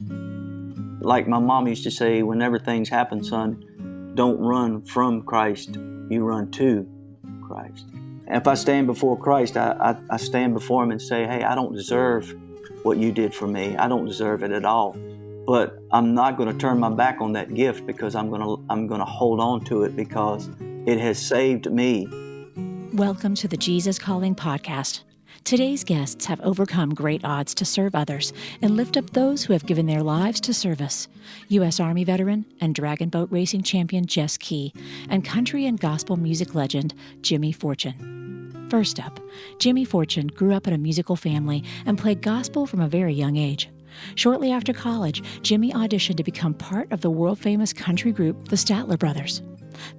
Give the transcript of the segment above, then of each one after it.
Like my mom used to say, whenever things happen, son, don't run from Christ, you run to Christ. If I stand before Christ, I stand before him and say, hey, I don't deserve what you did for me. I don't deserve it at all. But I'm not going to turn my back on that gift, because I'm going to hold on to it because it has saved me. Welcome to the Jesus Calling Podcast. Today's guests have overcome great odds to serve others and lift up those who have given their lives to service. U.S. Army veteran and dragon boat racing champion Jess Key, and country and gospel music legend Jimmy Fortune. First up, Jimmy Fortune grew up in a musical family and played gospel from a very young age. Shortly after college, Jimmy auditioned to become part of the world-famous country group, the Statler Brothers.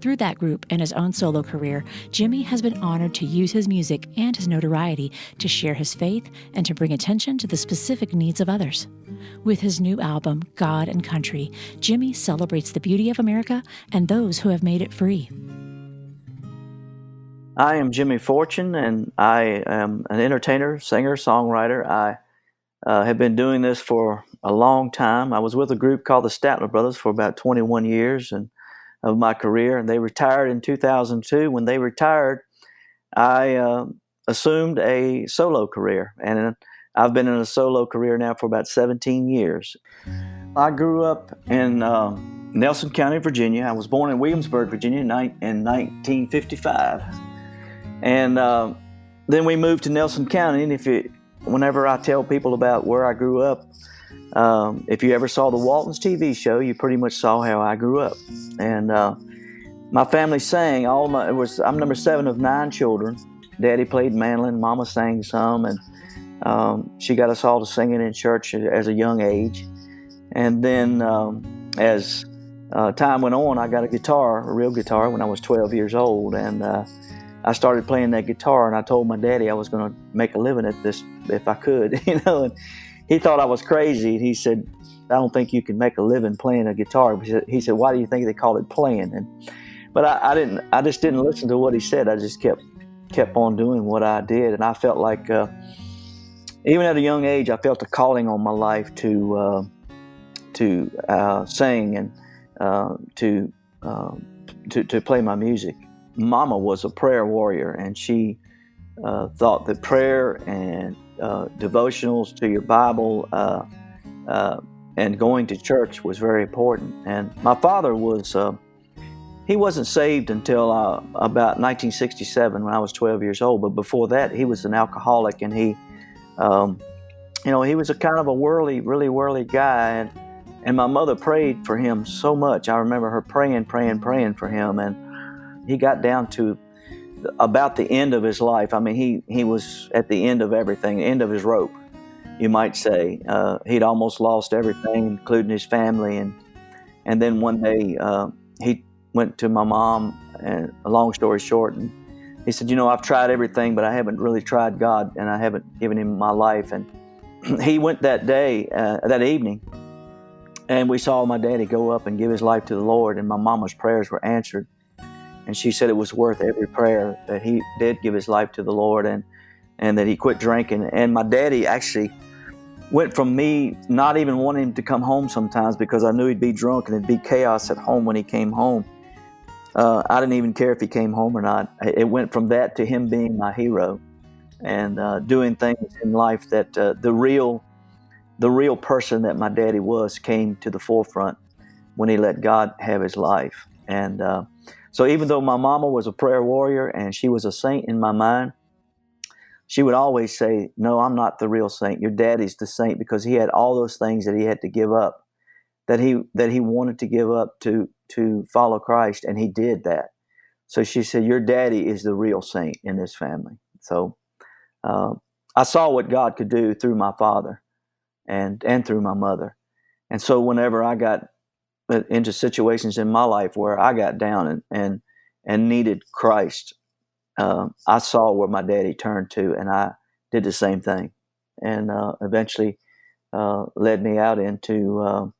Through that group and his own solo career, Jimmy has been honored to use his music and his notoriety to share his faith and to bring attention to the specific needs of others. With his new album, God and Country, Jimmy celebrates the beauty of America and those who have made it free. I am Jimmy Fortune, and I am an entertainer, singer, songwriter. I have been doing this for a long time. I was with a group called the Statler Brothers for about 21 years of my career, and they retired in 2002. When they retired, I assumed a solo career, and I've been in a solo career now for about 17 years. I grew up in Nelson County, Virginia. I was born in Williamsburg, Virginia in 1955, and then we moved to Nelson County. And whenever I tell people about where I grew up, if you ever saw the Waltons TV show, you pretty much saw how I grew up. And my family sang. I'm number 7 of 9 children. Daddy played mandolin, Mama sang some, and she got us all to singing in church as a young age. And then as time went on, I got a real guitar, when I was 12 years old, and I started playing that guitar. And I told my daddy I was going to make a living at this if I could, And he thought I was crazy. He said, I don't think you can make a living playing a guitar. He said, why do you think they call it playing? But I just didn't listen to what he said. I just kept on doing what I did. And I felt like, even at a young age, I felt a calling on my life to sing and to play my music. Mama was a prayer warrior, and she thought that prayer and devotionals to your Bible and going to church was very important. And my father he wasn't saved until about 1967, when I was 12 years old. But before that, he was an alcoholic, and he was a kind of a really worldly guy. And my mother prayed for him so much. I remember her praying for him, and he got down to about the end of his life. I mean, he was at the end of everything, end of his rope, you might say. He'd almost lost everything, including his family. And then one day he went to my mom, and a long story short, and he said, I've tried everything, but I haven't really tried God, and I haven't given him my life. And he went that evening, and we saw my daddy go up and give his life to the Lord, and my mama's prayers were answered. And she said it was worth every prayer that he did give his life to the Lord, and that he quit drinking. And my daddy actually went from me not even wanting him to come home sometimes, because I knew he'd be drunk and it'd be chaos at home when he came home. I didn't even care if he came home or not. It went from that to him being my hero, and doing things in life that the real person that my daddy was came to the forefront when he let God have his life. And so even though my mama was a prayer warrior and she was a saint in my mind, she would always say, no, I'm not the real saint. Your daddy's the saint, because he had all those things that he had to give up, that he wanted to give up to follow Christ, and he did that. So she said, your daddy is the real saint in this family. So I saw what God could do through my father and through my mother. And so whenever I got into situations in my life where I got down and needed Christ, I saw where my daddy turned to, and I did the same thing, and eventually led me out into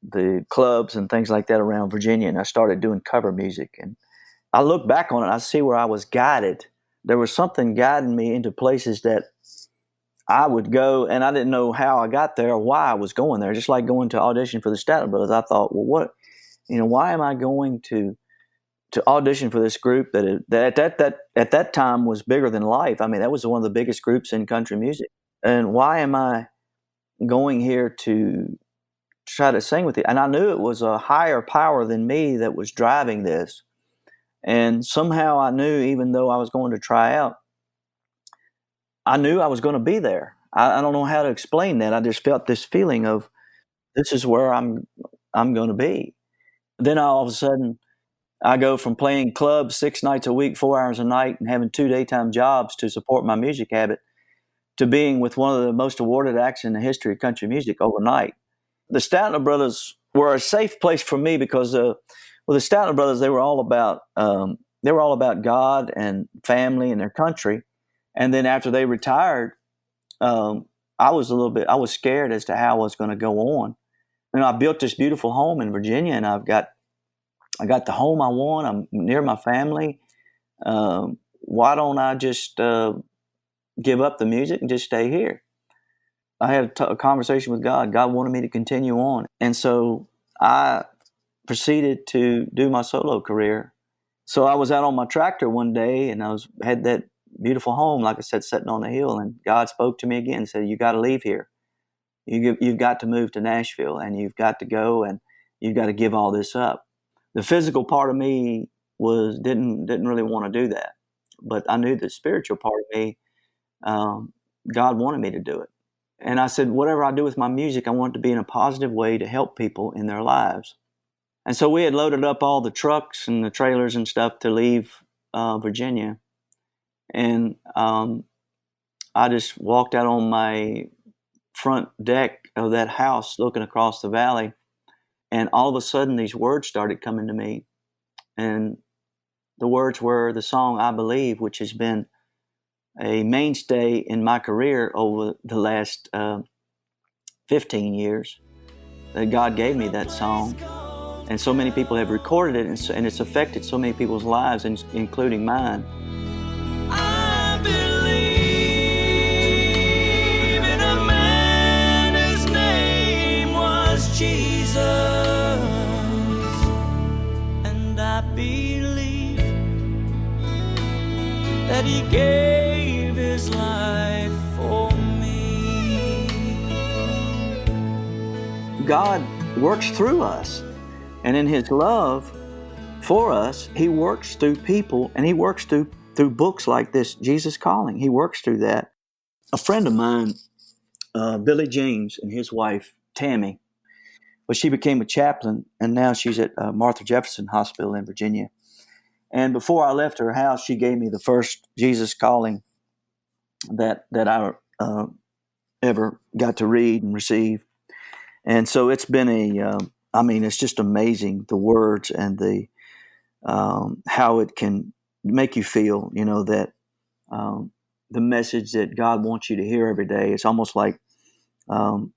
the clubs and things like that around Virginia, and I started doing cover music. And I look back on it, I see where I was guided. There was something guiding me into places that I would go, and I didn't know how I got there or why I was going there. Just like going to audition for the Statler Brothers, I thought, well, why am I going to audition for this group that at that time was bigger than life? I mean, that was one of the biggest groups in country music, and why am I going here to try to sing with you? And I knew it was a higher power than me that was driving this, and somehow I knew, even though I was going to try out, I knew I was going to be there. I don't know how to explain that. I just felt this feeling of this is where I'm going to be. Then all of a sudden, I go from playing clubs 6 nights a week, 4 hours a night, and having 2 daytime jobs to support my music habit, to being with one of the most awarded acts in the history of country music overnight. The Statler Brothers were a safe place for me because, the Statler Brothers, they were all about God and family and their country. And then after they retired, I was scared as to how I was going to go on. I built this beautiful home in Virginia, and I got the home I want. I'm near my family. Why don't I just give up the music and just stay here? I had a conversation with God. God wanted me to continue on. And so I proceeded to do my solo career. So I was out on my tractor one day, and had that beautiful home, like I said, sitting on the hill. And God spoke to me again and said, "You got to leave here. You've got to move to Nashville, and you've got to go, and you've got to give all this up." The physical part of me didn't really want to do that, but I knew the spiritual part of me, God wanted me to do it. And I said, whatever I do with my music, I want it to be in a positive way to help people in their lives. And so we had loaded up all the trucks and the trailers and stuff to leave Virginia. And I just walked out on my front deck of that house looking across the valley. And all of a sudden, these words started coming to me. And the words were the song "I Believe," which has been a mainstay in my career over the last 15 years. That God gave me that song. And so many people have recorded it, and it's affected so many people's lives, including mine. I believe in a man, his name was Jesus, and I believe that he gave his life for me. God works through us. And in his love for us, he works through people, and he works through books like this, Jesus Calling. He works through that. A friend of mine, Billy James, and his wife, Tammy, she became a chaplain, and now she's at Martha Jefferson Hospital in Virginia. And before I left her house, she gave me the first Jesus Calling that I ever got to read and receive. And so it's been it's just amazing, the words and the how it can make you feel, that the message that God wants you to hear every day. It's almost like, when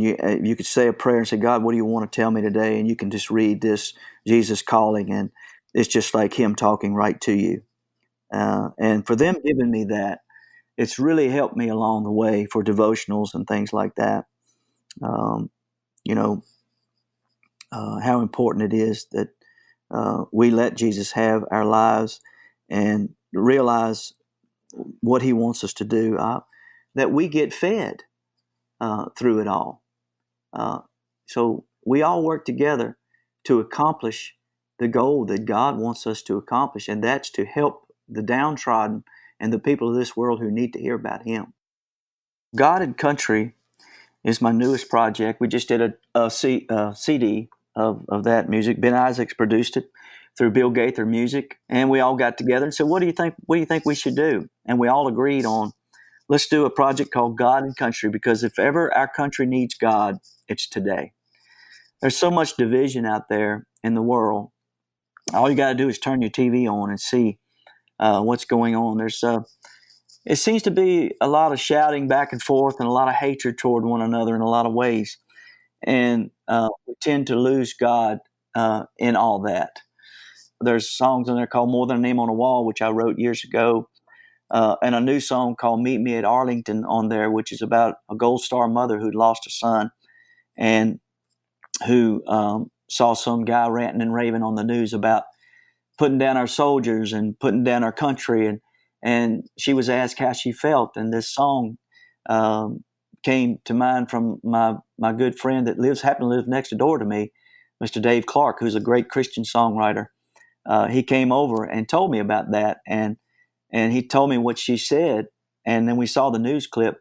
you could say a prayer and say, "God, what do you want to tell me today?" And you can just read this Jesus Calling, and it's just like him talking right to you. And for them giving me that, it's really helped me along the way for devotionals and things like that. How important it is that we let Jesus have our lives and realize what he wants us to do, that we get fed through it all. So we all work together to accomplish the goal that God wants us to accomplish, and that's to help the downtrodden and the people of this world who need to hear about him. God and Country is my newest project. We just did a CD of that music. Ben Isaacs produced it through Bill Gaither Music, and we all got together and said, "What do you think we should do?" And we all agreed on, let's do a project called God and Country, because if ever our country needs God, it's today. There's so much division out there in the world. All you got to do is turn your TV on and see what's going on. It seems to be a lot of shouting back and forth and a lot of hatred toward one another in a lot of ways. And we tend to lose God in all that. There's songs on there called "More Than a Name on a Wall," which I wrote years ago, and a new song called Meet Me at Arlington on there, which is about a Gold Star mother who'd lost a son and who saw some guy ranting and raving on the news about putting down our soldiers and putting down our country. And she was asked how she felt. And this song came to mind from my good friend that happened to live next door to me, Mr. Dave Clark, who's a great Christian songwriter. He came over and told me about that. And he told me what she said. And then we saw the news clip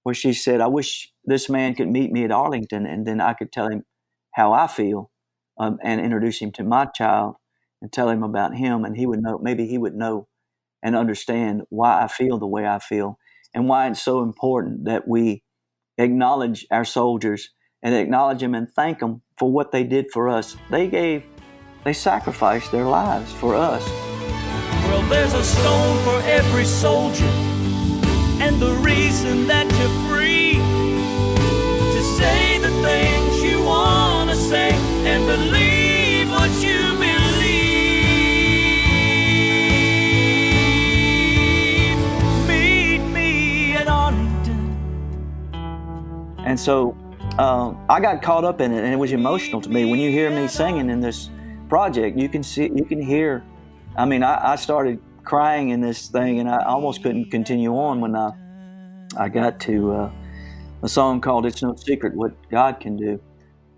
where she said, I wish this man could meet me at Arlington, and then I could tell him how I feel and introduce him to my child and tell him about him. And he would know, maybe he would know and understand why I feel the way I feel and why it's so important that we acknowledge our soldiers and acknowledge them and thank them for what they did for us. They sacrificed their lives for us. Well, there's a stone for every soldier, and the reason that you're free to say the things you want to say and believe what you believe. Meet me at Arlington. And so I got caught up in it, and it was emotional to me. When you hear me singing in this project, you can hear. I mean, I started crying in this thing, and I almost couldn't continue on when I got to a song called "It's No Secret What God Can Do,"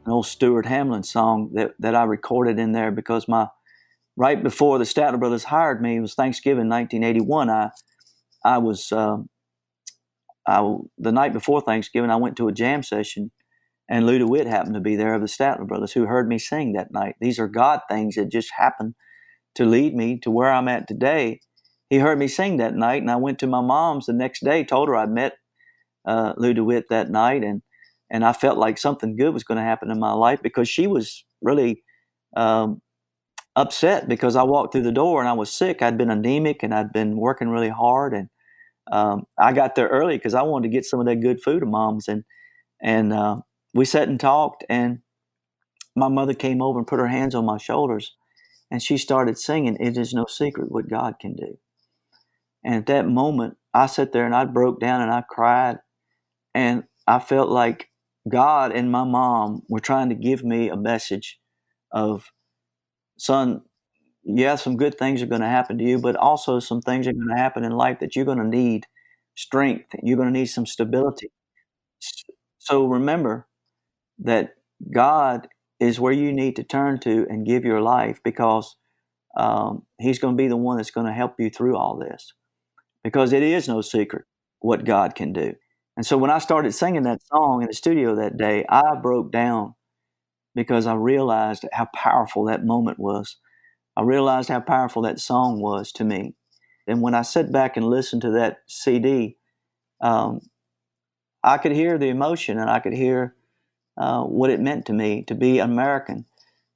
an old Stuart Hamlin song that I recorded in there because right before the Statler Brothers hired me, it was Thanksgiving 1981. I was the night before Thanksgiving, I went to a jam session, and Lou DeWitt happened to be there of the Statler Brothers, who heard me sing that night. These are God things that just happened to lead me to where I'm at today. He heard me sing that night, and I went to my mom's the next day, told her I'd met Lou DeWitt that night, and I felt like something good was going to happen in my life because she was really upset because I walked through the door and I was sick. I'd been anemic and I'd been working really hard, and I got there early because I wanted to get some of that good food of Mom's, and we sat and talked, and my mother came over and put her hands on my shoulders, and she started singing, "It is no secret what God can do." And at that moment, I sat there and I broke down and I cried, and I felt like God and my mom were trying to give me a message of, son, yeah, some good things are going to happen to you, but also some things are going to happen in life that you're going to need strength. You're going to need some stability. So remember that God is where you need to turn to and give your life, because He's going to be the one that's going to help you through all this, because it is no secret what God can do. And so when I started singing that song in the studio that day, I broke down because I realized how powerful that moment was. I realized how powerful that song was to me. And when I sat back and listened to that CD, I could hear the emotion, and I could hear what it meant to me to be American,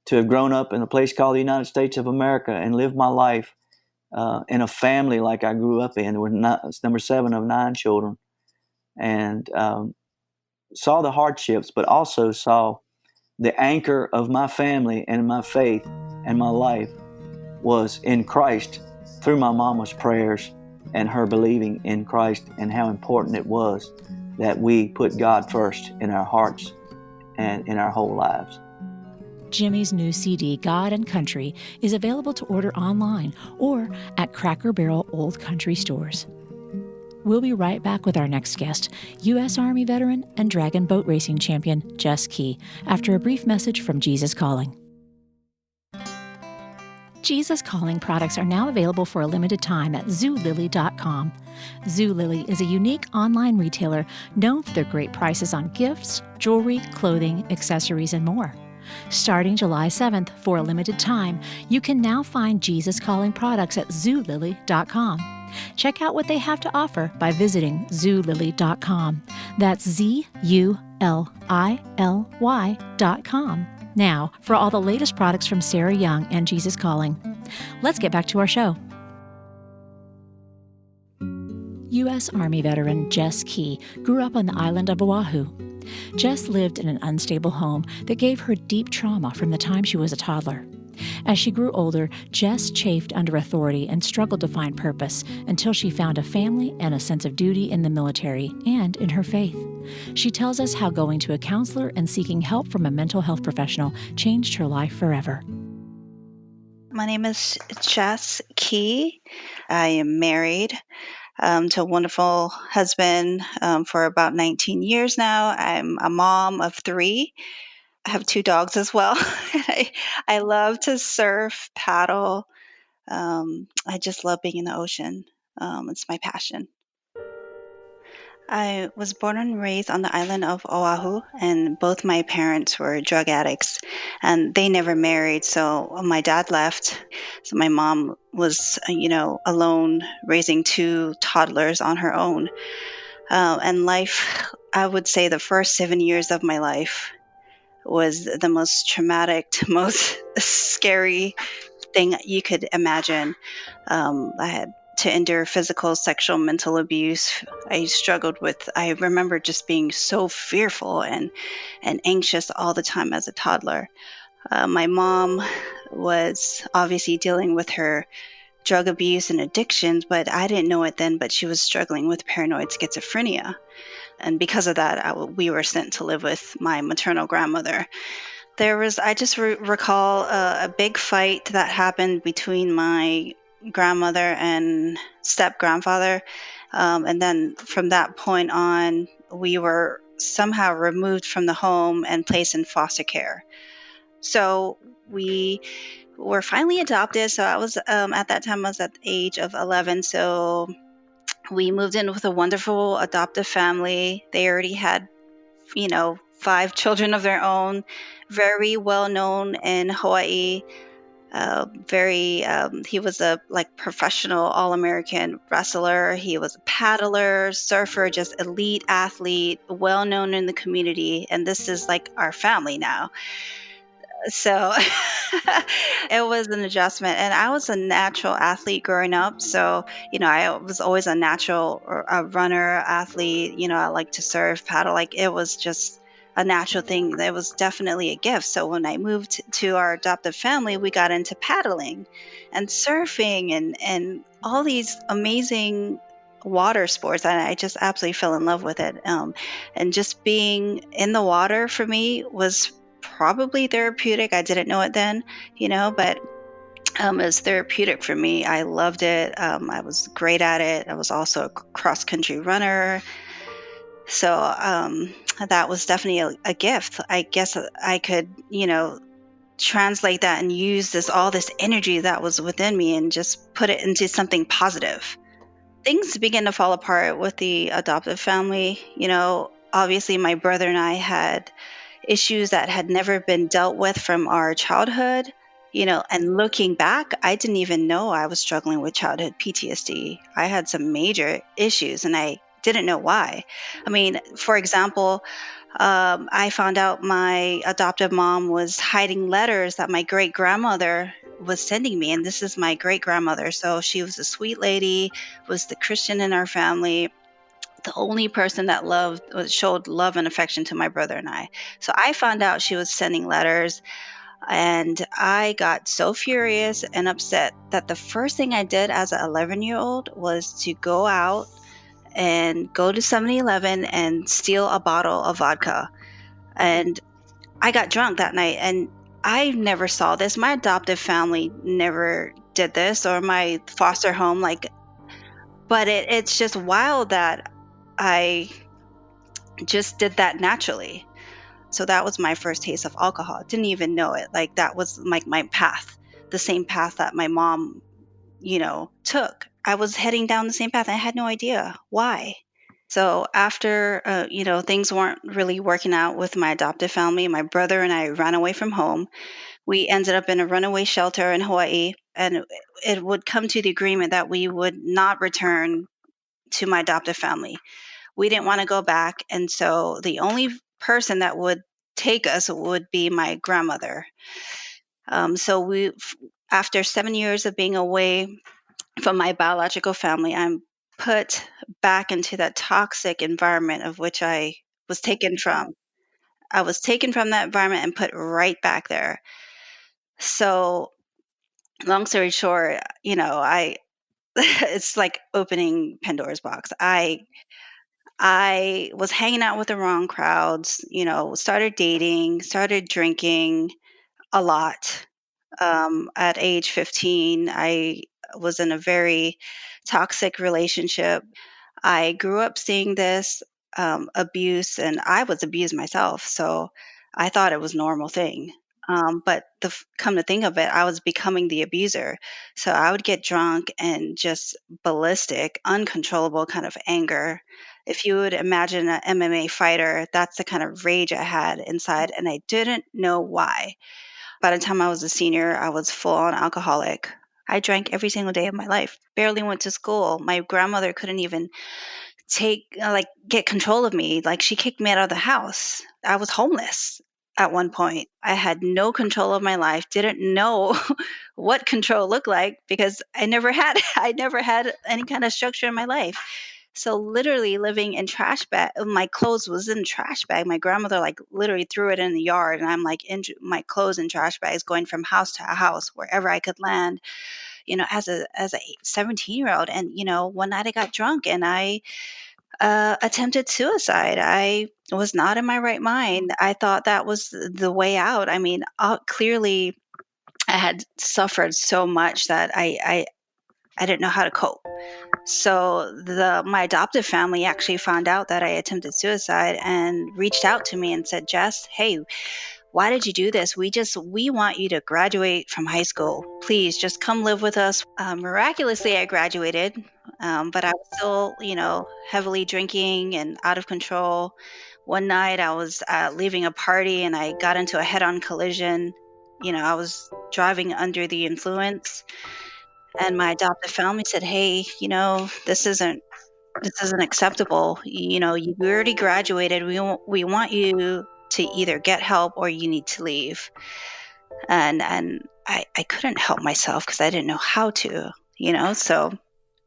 to have grown up in a place called the United States of America and lived my life in a family like I grew up in. We're number 7 of 9 children, and saw the hardships, but also saw the anchor of my family and my faith and my life was in Christ through my mama's prayers and her believing in Christ, and how important it was that we put God first in our hearts and in our whole lives. Jimmy's new CD, God and Country, is available to order online or at Cracker Barrel Old Country stores. We'll be right back with our next guest, U.S. Army veteran and Dragon boat racing champion Jess Key, after a brief message from Jesus Calling. Jesus Calling products are now available for a limited time at Zulily.com. Zulily is a unique online retailer known for their great prices on gifts, jewelry, clothing, accessories, and more. Starting July 7th, for a limited time, you can now find Jesus Calling products at Zulily.com. Check out what they have to offer by visiting Zulily.com. That's Zulily.com. Now, for all the latest products from Sarah Young and Jesus Calling. Let's get back to our show. U.S. Army veteran Jess Key grew up on the island of Oahu. Jess lived in an unstable home that gave her deep trauma from the time she was a toddler. As she grew older, Jess chafed under authority and struggled to find purpose until she found a family and a sense of duty in the military and in her faith. She tells us how going to a counselor and seeking help from a mental health professional changed her life forever. My name is Jess Key. I am married to a wonderful husband for about 19 years now. I'm a mom of 3. I have 2 dogs as well. I love to surf, paddle. I just love being in the ocean. It's my passion. I was born and raised on the island of Oahu, and both my parents were drug addicts, and they never married. So my dad left. So my mom was, alone raising 2 toddlers on her own. And life, I would say the first 7 years of my life was the most traumatic, most scary thing you could imagine. I had to endure physical, sexual, mental abuse. I remember just being so fearful and anxious all the time as a toddler. My mom was obviously dealing with her drug abuse and addictions, but I didn't know it then, but she was struggling with paranoid schizophrenia. And because of that, we were sent to live with my maternal grandmother. I just recall a big fight that happened between my grandmother and step grandfather. And then from that point on, we were somehow removed from the home and placed in foster care. So we were finally adopted. So I was, at that time, I was at the age of 11. So we moved in with a wonderful adoptive family. They already had 5 children of their own, very well known in Hawaii. He was a professional All-American wrestler. He was a paddler, surfer, just elite athlete, well known in the community. And this is like our family now. So it was an adjustment. And I was a natural athlete growing up. So, I was always a natural a runner, athlete. I like to surf, paddle. It was just a natural thing. It was definitely a gift. So when I moved to our adoptive family, we got into paddling and surfing and all these amazing water sports. And I just absolutely fell in love with it. And just being in the water for me was probably therapeutic. I didn't know it then, but it was therapeutic for me. I loved it. I was great at it. I was also a cross-country runner. So that was definitely a gift. I guess I could, translate that and use all this energy that was within me and just put it into something positive. Things began to fall apart with the adoptive family. Obviously my brother and I had issues that had never been dealt with from our childhood, and looking back, I didn't even know I was struggling with childhood PTSD. I had some major issues and I didn't know why. I mean, for example, I found out my adoptive mom was hiding letters that my great grandmother was sending me. And this is my great grandmother. So she was a sweet lady, was the Christian in our family, the only person that showed love and affection to my brother and I. So I found out she was sending letters, and I got so furious and upset that the first thing I did as an 11-year-old was to go out and go to 7-Eleven and steal a bottle of vodka. And I got drunk that night, and I never saw this. My adoptive family never did this, or my foster home, but it's just wild that I just did that naturally. So that was my first taste of alcohol. Didn't even know it. That was my path, the same path that my mom, took. I was heading down the same path. I had no idea why. So after, things weren't really working out with my adoptive family, my brother and I ran away from home. We ended up in a runaway shelter in Hawaii, and it would come to the agreement that we would not return to my adoptive family. We didn't want to go back. And so the only person that would take us would be my grandmother. So after 7 years of being away from my biological family, I'm put back into that toxic environment of which I was taken from. I was taken from that environment and put right back there. So long story short, it's like opening Pandora's box. I was hanging out with the wrong crowds, started dating, started drinking a lot. At age 15, I was in a very toxic relationship. I grew up seeing this abuse, and I was abused myself. So I thought it was a normal thing. But come to think of it, I was becoming the abuser. So I would get drunk and just ballistic, uncontrollable kind of anger. If you would imagine an MMA fighter, that's the kind of rage I had inside, and I didn't know why. By the time I was a senior, I was full on alcoholic. I drank every single day of my life. Barely went to school. My grandmother couldn't even get control of me. Like, she kicked me out of the house. I was homeless at one point. I had no control of my life, didn't know what control looked like because I never had any kind of structure in my life. So literally living in trash bag, my clothes was in trash bag. My grandmother like literally threw it in the yard, and I'm like in my clothes in trash bags, going from house to house wherever I could land. As a 17-year-old, and one night I got drunk and I attempted suicide. I was not in my right mind. I thought that was the way out. I mean, clearly, I had suffered so much that I didn't know how to cope. So my adoptive family actually found out that I attempted suicide and reached out to me and said, "Jess, hey, why did you do this? We want you to graduate from high school. Please just come live with us." Miraculously, I graduated, but I was still, heavily drinking and out of control. One night I was leaving a party and I got into a head on collision. I was driving under the influence, and my adoptive family said, "Hey, this isn't acceptable. You already graduated. We want you to either get help or you need to leave." And I couldn't help myself because I didn't know how to, So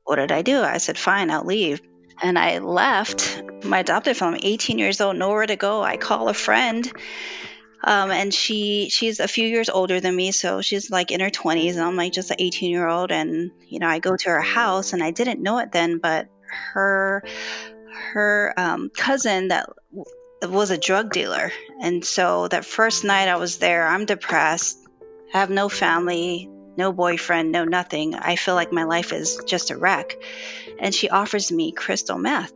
what did I do? I said, "Fine, I'll leave." And I left my adoptive family, 18 years old, nowhere to go. I call a friend, and she's a few years older than me, so she's like in her 20s, and I'm like just an 18-year-old. And I go to her house, and I didn't know it then, but her cousin that was a drug dealer. And so that first night I was there, I'm depressed, have no family, no boyfriend, no nothing. I feel like my life is just a wreck. And she offers me crystal meth.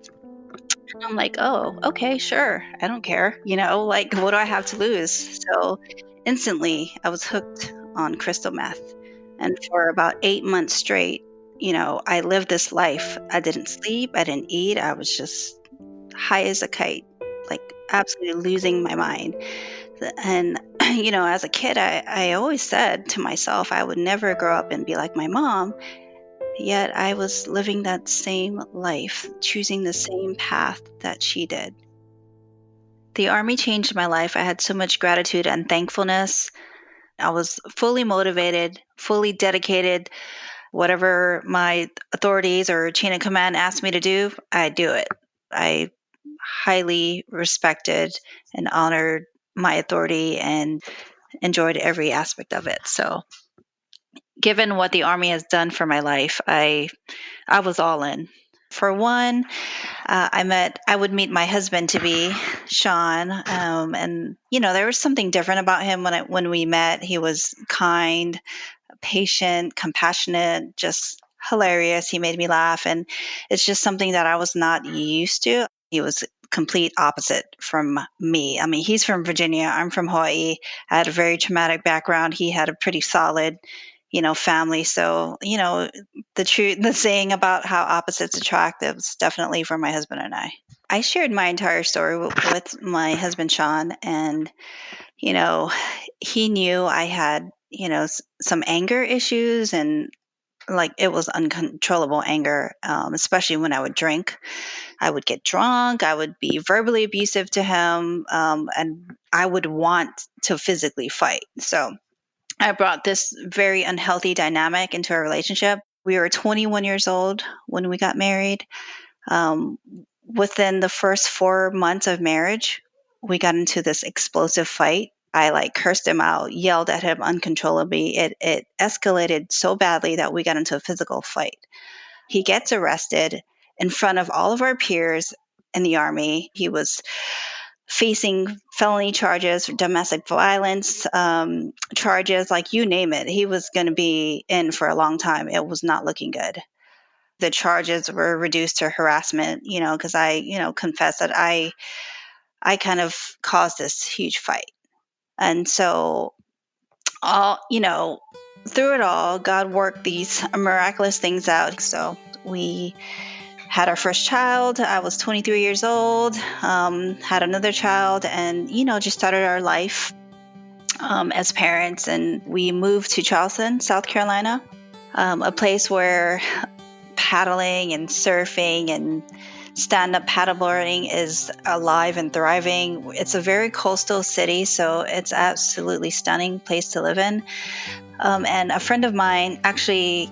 I'm like, "Oh, okay, sure. I don't care. Like, what do I have to lose?" So instantly I was hooked on crystal meth. And for about 8 months straight, I lived this life. I didn't sleep. I didn't eat. I was just high as a kite, like absolutely losing my mind. And, as a kid, I always said to myself I would never grow up and be like my mom. Yet I was living that same life, choosing the same path that she did. The Army changed my life. I had so much gratitude and thankfulness. I was fully motivated, fully dedicated. Whatever my authorities or chain of command asked me to do, I do it. I highly respected and honored my authority and enjoyed every aspect of it. So, given what the Army has done for my life, I was all in. For one, I would meet my husband to be, Sean, and there was something different about him when we met. He was kind, patient, compassionate, just hilarious. He made me laugh, and it's just something that I was not used to. He was complete opposite from me. I mean, he's from Virginia. I'm from Hawaii. I had a very traumatic background. He had a pretty solid, family. So, the saying about how opposites attract is definitely for my husband and I. I shared my entire story with my husband, Sean, and, you know, he knew I had, some anger issues, and like it was uncontrollable anger, especially when I would drink. I would get drunk. I would be verbally abusive to him, and I would want to physically fight. So I brought this very unhealthy dynamic into our relationship. We were 21 years old when we got married. Um, Within the first 4 months of marriage, we got into this explosive fight. I like cursed him out, yelled at him uncontrollably. It escalated so badly that we got into a physical fight. He gets arrested in front of all of our peers in the Army. He was facing felony charges, domestic violence charges, like you name it. He was going to be in for a long time. It was not looking good. The charges were reduced to harassment, because I, confessed that I kind of caused this huge fight. And so, through it all, God worked these miraculous things out. So we had our first child. I was 23 years old, had another child, and, just started our life as parents. And we moved to Charleston, South Carolina, a place where paddling and surfing and stand-up paddleboarding is alive and thriving. It's a very coastal city, so it's absolutely stunning place to live in. And a friend of mine actually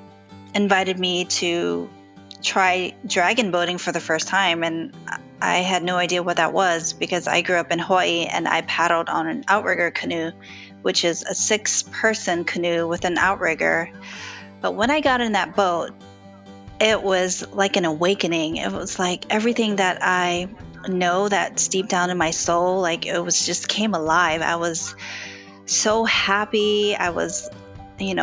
invited me to try dragon boating for the first time, and I had no idea what that was because I grew up in Hawaii and I paddled on an outrigger canoe, which is a 6-person canoe with an outrigger. But when I got in that boat, it was like an awakening. It was like everything that I know that's deep down in my soul, like it was just came alive. I was so happy. I was,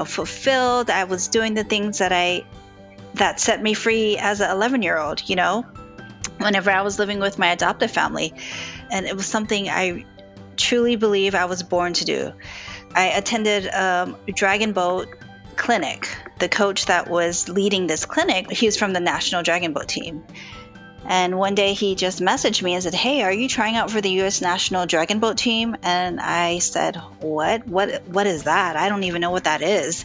fulfilled. I was doing the things that set me free as an 11-year-old, whenever I was living with my adoptive family. And it was something I truly believe I was born to do. I attended a dragon boat clinic. The coach that was leading this clinic, he was from the national dragon boat team. And one day he just messaged me and said, "Hey, are you trying out for the U.S. national dragon boat team?" And I said, What is that? I don't even know what that is.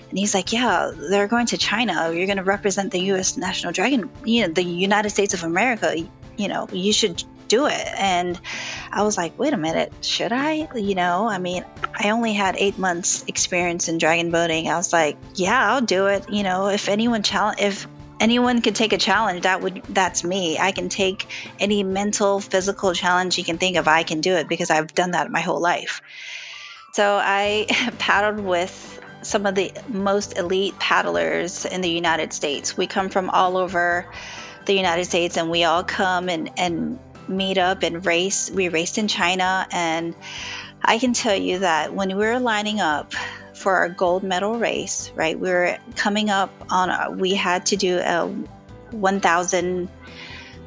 And he's like, "Yeah, they're going to China. You're going to represent the U.S. national dragon, the United States of America. You should do it." And I was like, wait a minute, should I? I only had 8 months experience in dragon boating. I was like, yeah, I'll do it. If anyone could take a challenge, that's me. I can take any mental, physical challenge you can think of. I can do it because I've done that my whole life. So I paddled with some of the most elite paddlers in the United States. We come from all over the United States, and we all come and meet up and race. We raced in China, and I can tell you that when we were lining up for our gold medal race, right, we were coming up on, we had to do a 1,000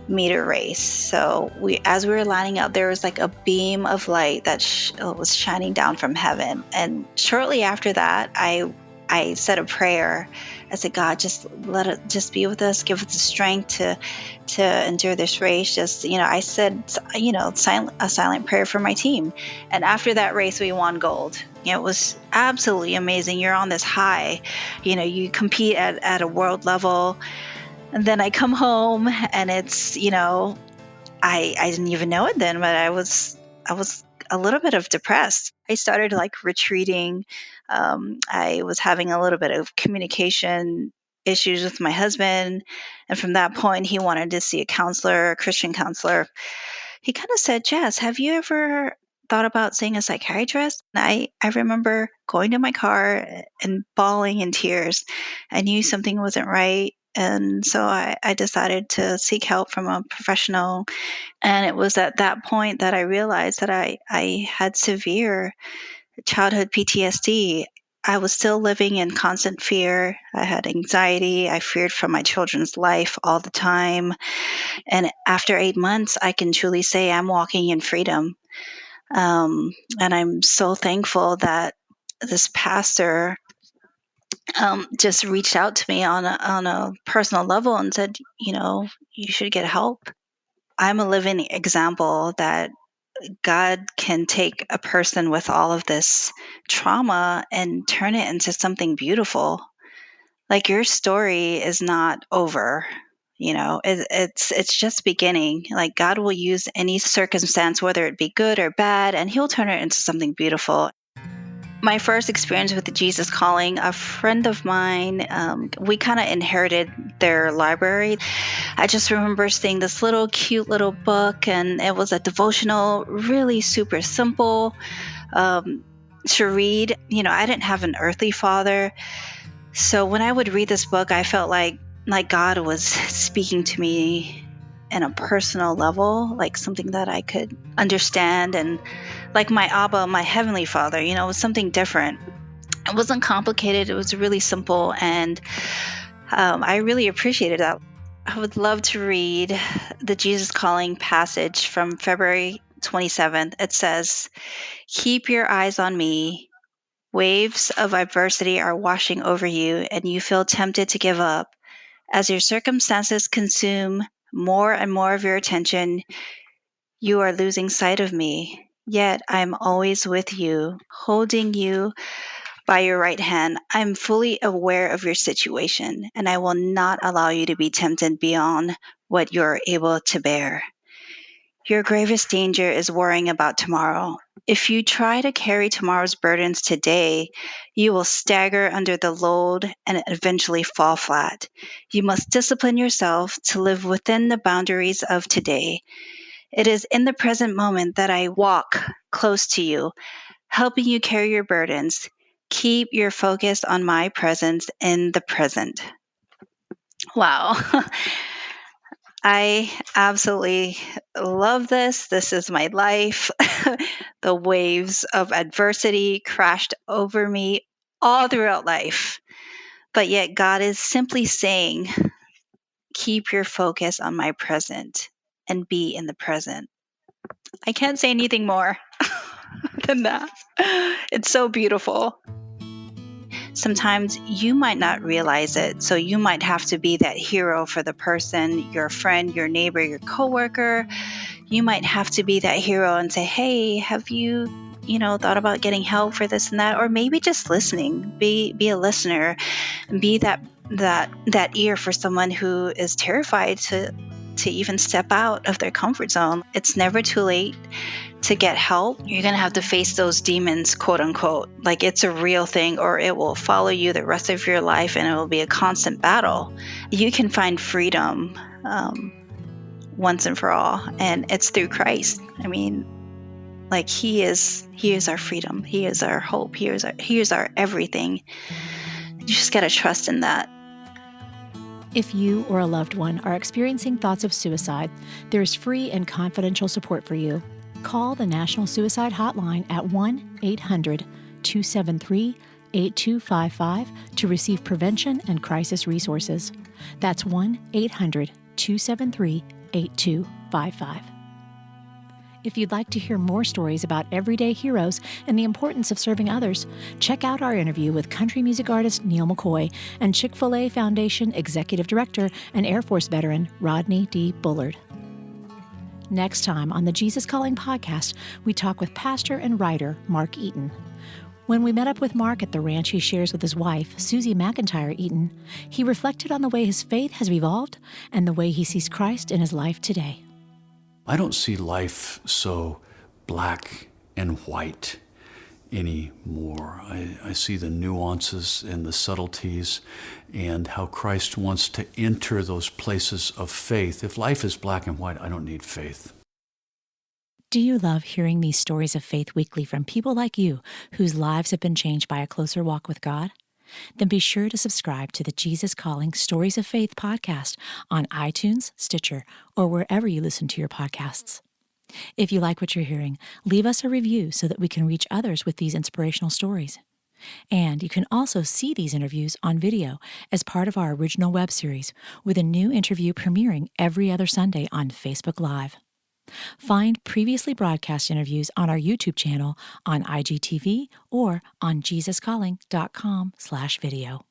meter race. So as we were lining up, there was like a beam of light that was shining down from heaven. And shortly after that, I said a prayer. I said, "God, just let it just be with us. Give us the strength to endure this race." I said, a silent prayer for my team. And after that race, we won gold. It was absolutely amazing. You're on this high, you compete at a world level. And then I come home and it's, I didn't even know it then, but I was a little bit of depressed. I started retreating. I was having a little bit of communication issues with my husband. And from that point, he wanted to see a Christian counselor. He kind of said, "Jess, have you ever thought about seeing a psychiatrist?" And I remember going to my car and bawling in tears. I knew something wasn't right. And so I decided to seek help from a professional. And it was at that point that I realized that I had severe childhood PTSD. I was still living in constant fear. I had anxiety. I feared for my children's life all the time. And after 8 months, I can truly say I'm walking in freedom. And I'm so thankful that this pastor just reached out to me on a personal level and said, you should get help. I'm a living example that God can take a person with all of this trauma and turn it into something beautiful. Like, your story is not over. It's just beginning. Like, God will use any circumstance, whether it be good or bad, and he'll turn it into something beautiful. My first experience with the Jesus Calling, a friend of mine, we kind of inherited their library. I just remember seeing this cute little book, and it was a devotional, really super simple. to read. I didn't have an earthly father. So when I would read this book, I felt like God was speaking to me in a personal level, like something that I could understand. And like my Abba, my Heavenly Father, it was something different. It wasn't complicated. It was really simple. And I really appreciated that. I would love to read the Jesus Calling passage from February 27th. It says, "Keep your eyes on me. Waves of adversity are washing over you, and you feel tempted to give up. As your circumstances consume more and more of your attention, you are losing sight of me. Yet I am always with you, holding you by your right hand. I'm fully aware of your situation, and I will not allow you to be tempted beyond what you're able to bear. Your gravest danger is worrying about tomorrow. If you try to carry tomorrow's burdens today, you will stagger under the load and eventually fall flat. You must discipline yourself to live within the boundaries of today. It is in the present moment that I walk close to you, helping you carry your burdens. Keep your focus on my presence in the present." Wow. I absolutely love this. This is my life. The waves of adversity crashed over me all throughout life. But yet God is simply saying, keep your focus on my present and be in the present. I can't say anything more than that. It's so beautiful. Sometimes you might not realize it, so you might have to be that hero for the person, your friend, your neighbor, your coworker. You might have to be that hero and say, "Hey, have you thought about getting help for this and that?" Or maybe just listening. Be a listener, and be that ear for someone who is terrified to even step out of their comfort zone. It's never too late to get help. You're going to have to face those demons, quote unquote, like it's a real thing, or it will follow you the rest of your life and it will be a constant battle. You can find freedom once and for all, and it's through Christ. I mean, like He is our freedom. He is our hope. He is our everything. You just got to trust in that. If you or a loved one are experiencing thoughts of suicide, there is free and confidential support for you. Call the National Suicide Hotline at 1-800-273-8255 to receive prevention and crisis resources. That's 1-800-273-8255. If you'd like to hear more stories about everyday heroes and the importance of serving others, check out our interview with country music artist Neil McCoy and Chick-fil-A Foundation Executive Director and Air Force veteran Rodney D. Bullard. Next time on the Jesus Calling podcast, we talk with pastor and writer Mark Eaton. When we met up with Mark at the ranch he shares with his wife, Susie McIntyre Eaton, he reflected on the way his faith has evolved and the way he sees Christ in his life today. I don't see life so black and white anymore. I see the nuances and the subtleties and how Christ wants to enter those places of faith. If life is black and white, I don't need faith. Do you love hearing these stories of faith weekly from people like you whose lives have been changed by a closer walk with God? Then be sure to subscribe to the Jesus Calling Stories of Faith podcast on iTunes, Stitcher, or wherever you listen to your podcasts. If you like what you're hearing, leave us a review so that we can reach others with these inspirational stories. And you can also see these interviews on video as part of our original web series, with a new interview premiering every other Sunday on Facebook Live. Find previously broadcast interviews on our YouTube channel, on IGTV, or on JesusCalling.com/video.